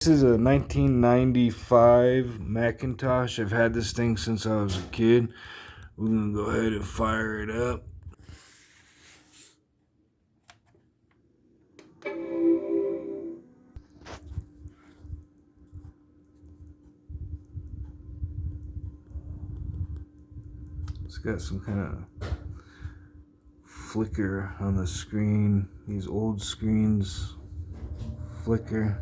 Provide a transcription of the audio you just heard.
This is a 1995 Macintosh. I've had this thing since I was a kid. We're gonna go ahead and fire it up. It's got some kind of flicker on the screen. These old screens flicker.